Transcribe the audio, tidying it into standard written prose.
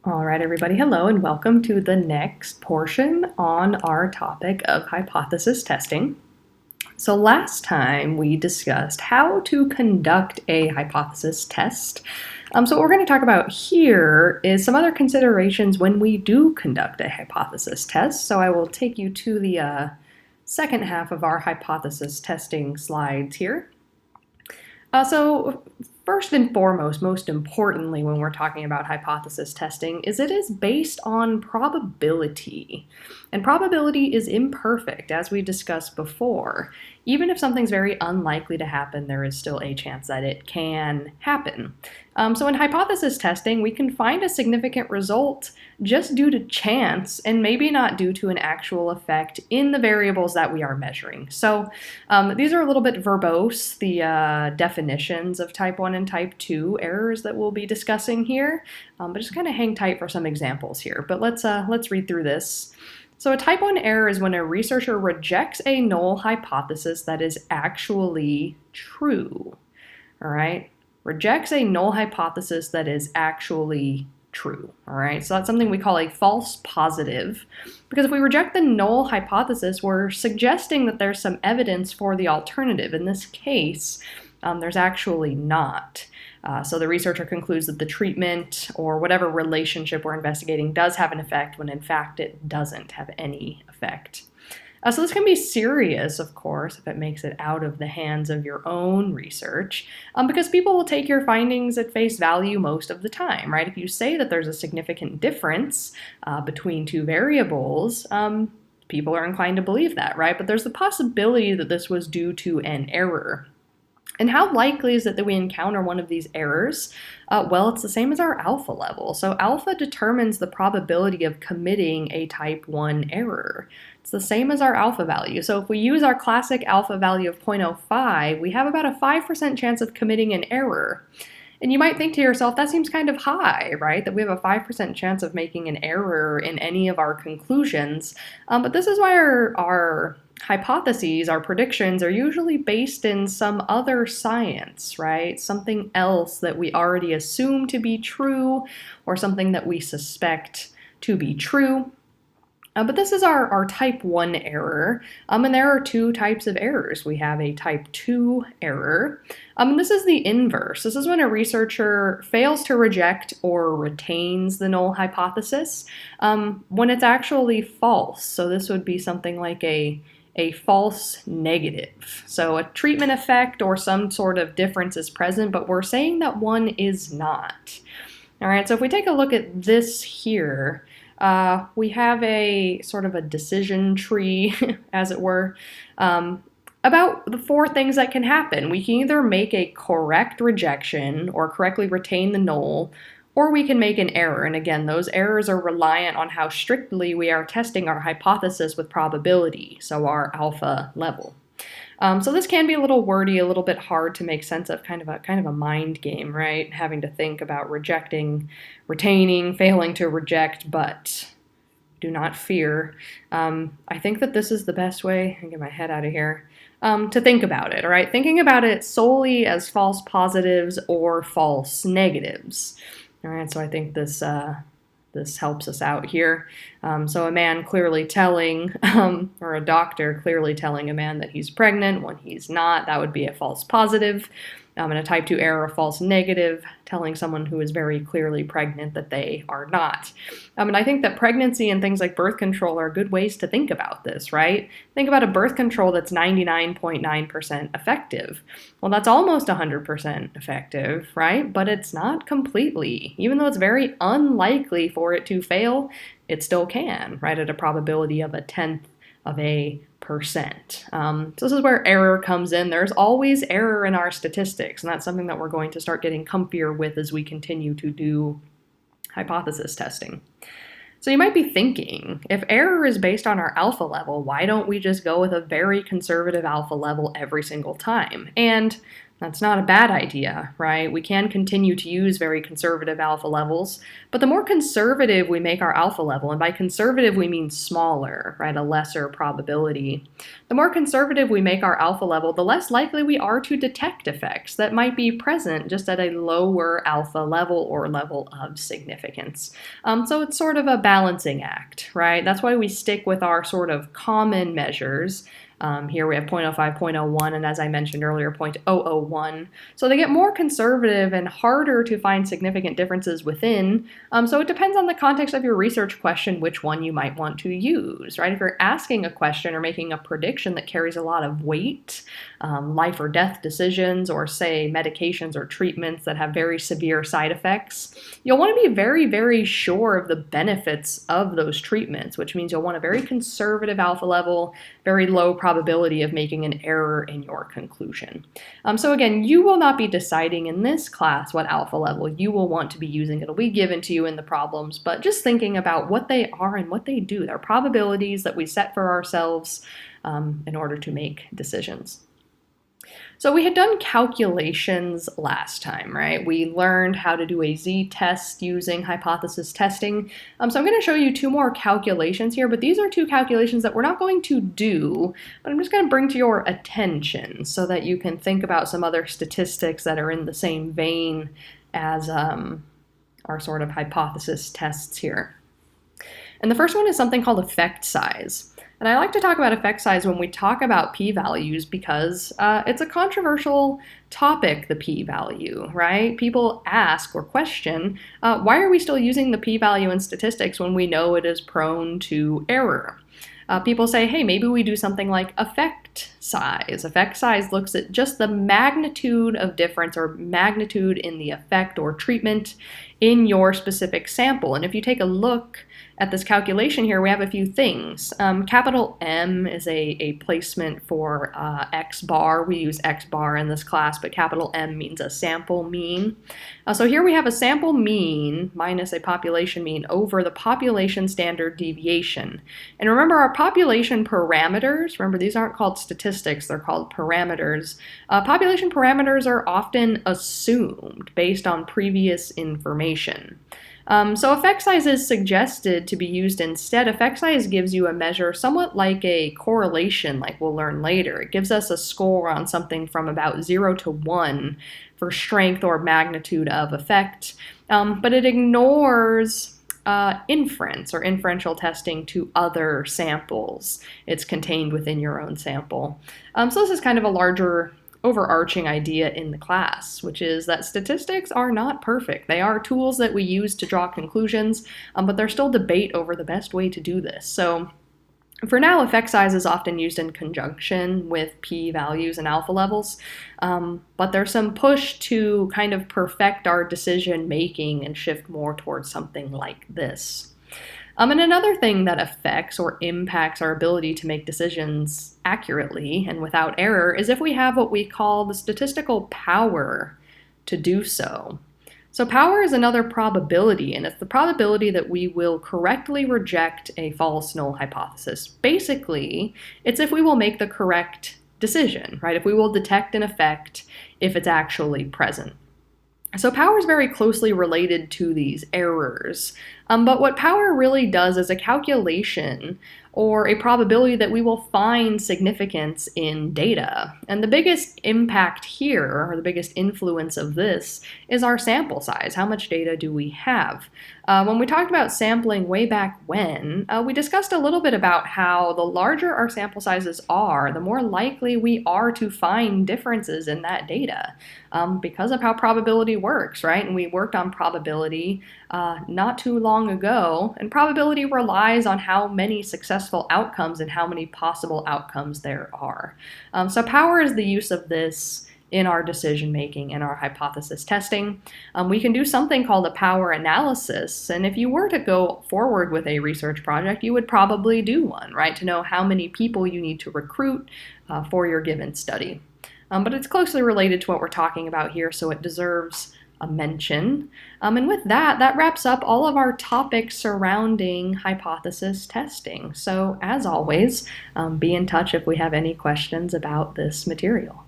All right, everybody, hello, and welcome to the next portion on our topic of hypothesis testing. So last time we discussed how to conduct a hypothesis test. So what we're going to talk about here is some other considerations when we do conduct a hypothesis test. So I will take you to the second half of our hypothesis testing slides here. So first and foremost, most importantly, when we're talking about hypothesis testing, is it is based on probability. And probability is imperfect, as we discussed before. Even if something's very unlikely to happen, there is still a chance that it can happen. So in hypothesis testing, we can find a significant result just due to chance and maybe not due to an actual effect in the variables that we are measuring. So these are a little bit verbose, the definitions of type 1 and type 2 errors that we'll be discussing here, but just kind of hang tight for some examples here. But let's read through this. So a type 1 error is when a researcher rejects a null hypothesis that is actually true. All right? Rejects a null hypothesis that is actually true. All right? So that's something we call a false positive. Because if we reject the null hypothesis, we're suggesting that there's some evidence for the alternative. In this case, there's actually not. So the researcher concludes that the treatment or whatever relationship we're investigating does have an effect when in fact it doesn't have any effect. So this can be serious, of course, if it makes it out of the hands of your own research, because people will take your findings at face value most of the time, right? If you say that there's a significant difference between two variables, people are inclined to believe that, right? But there's the possibility that this was due to an error. And how likely is it that we encounter one of these errors? Well, it's the same as our alpha level. So alpha determines the probability of committing a type 1 error. It's the same as our alpha value. So if we use our classic alpha value of 0.05, we have about a 5% chance of committing an error. And you might think to yourself, that seems kind of high, right? That we have a 5% chance of making an error in any of our conclusions. But this is why our hypotheses, our predictions, are usually based in some other science, right? Something else that we already assume to be true or something that we suspect to be true. But this is our type 1 error, and there are two types of errors. We have a type 2 error, and this is the inverse. This is when a researcher fails to reject or retains the null hypothesis when it's actually false. So this would be something like a false negative. So a treatment effect or some sort of difference is present, but we're saying that one is not. All right, so if we take a look at this here, we have a sort of a decision tree, as it were, about the four things that can happen. We can either make a correct rejection or correctly retain the null, or we can make an error. And again, those errors are reliant on how strictly we are testing our hypothesis with probability, so our alpha level. So this can be a little wordy, a little bit hard to make sense of, kind of a mind game, right? Having to think about rejecting, retaining, failing to reject, but do not fear. I think that this is the best way, I can get my head out of here, to think about it, all right? Thinking about it solely as false positives or false negatives. All right, so I think this helps us out here. So a man clearly telling, or a doctor clearly telling a man that he's pregnant when he's not, that would be a false positive. And a type 2 error, a false negative, telling someone who is very clearly pregnant that they are not. And I think that pregnancy and things like birth control are good ways to think about this, right? Think about a birth control that's 99.9% effective. Well, that's almost 100% effective, right? But it's not completely. Even though it's very unlikely for it to fail, it still can, right? At a probability of 1/10 of a percent. So this is where error comes in. There's always error in our statistics, and that's something that we're going to start getting comfier with as we continue to do hypothesis testing. So you might be thinking, if error is based on our alpha level, why don't we just go with a very conservative alpha level every single time? And That's not a bad idea, right? We can continue to use very conservative alpha levels, but the more conservative we make our alpha level, and by conservative we mean smaller, right, a lesser probability, the more conservative we make our alpha level, the less likely we are to detect effects that might be present just at a lower alpha level or level of significance. So it's sort of a balancing act, right? That's why we stick with our sort of common measures. Here we have 0.05, 0.01, and as I mentioned earlier, 0.001. So they get more conservative and harder to find significant differences within. So it depends on the context of your research question which one you might want to use, right? If you're asking a question or making a prediction that carries a lot of weight, life or death decisions, or say medications or treatments that have very severe side effects, you'll want to be very, very sure of the benefits of those treatments, which means you'll want a very conservative alpha level, very low probability of making an error in your conclusion. So again, you will not be deciding in this class what alpha level you will want to be using. It'll be given to you in the problems, but just thinking about what they are and what they do. They're probabilities that we set for ourselves in order to make decisions. So we had done calculations last time, right? We learned how to do a z-test using hypothesis testing. So I'm going to show you two more calculations here, but these are two calculations that we're not going to do, but I'm just going to bring to your attention so that you can think about some other statistics that are in the same vein as our sort of hypothesis tests here. And the first one is something called effect size. And I like to talk about effect size when we talk about p-values because it's a controversial topic, the p-value, right? People ask or question, why are we still using the p-value in statistics when we know it is prone to error? People say, hey, maybe we do something like effect size. Effect size looks at just the magnitude of difference or magnitude in the effect or treatment in your specific sample. And if you take a look at this calculation here, we have a few things. Capital M is a placement for X bar. We use X bar in this class, but capital M means a sample mean. So here we have a sample mean minus a population mean over the population standard deviation. And remember our population parameters, remember these aren't called statistics, they're called parameters. Population parameters are often assumed based on previous information. So effect size is suggested to be used instead. Effect size gives you a measure somewhat like a correlation, like we'll learn later. It gives us a score on something from about 0 to 1 for strength or magnitude of effect, but it ignores inference or inferential testing to other samples. It's contained within your own sample. So this is kind of a larger overarching idea in the class, which is that statistics are not perfect. They are tools that we use to draw conclusions, but there's still debate over the best way to do this. So for now, effect size is often used in conjunction with p-values and alpha levels, but there's some push to kind of perfect our decision making and shift more towards something like this. And another thing that affects or impacts our ability to make decisions accurately and without error is if we have what we call the statistical power to do so. So power is another probability, and it's the probability that we will correctly reject a false null hypothesis. Basically, it's if we will make the correct decision, right? If we will detect an effect if it's actually present. So power is very closely related to these errors, but what power really does is a calculation or a probability that we will find significance in data. And the biggest impact here, or the biggest influence of this, is our sample size. How much data do we have? When we talked about sampling way back when, we discussed a little bit about how the larger our sample sizes are, the more likely we are to find differences in that data because of how probability works, right? And we worked on probability not too long ago, and probability relies on how many successful outcomes and how many possible outcomes there are. So power is the use of this in our decision making and our hypothesis testing. We can do something called a power analysis, and if you were to go forward with a research project, you would probably do one, right, to know how many people you need to recruit for your given study. But it's closely related to what we're talking about here, so it deserves a mention. And with that, that wraps up all of our topics surrounding hypothesis testing. So as always, be in touch if we have any questions about this material.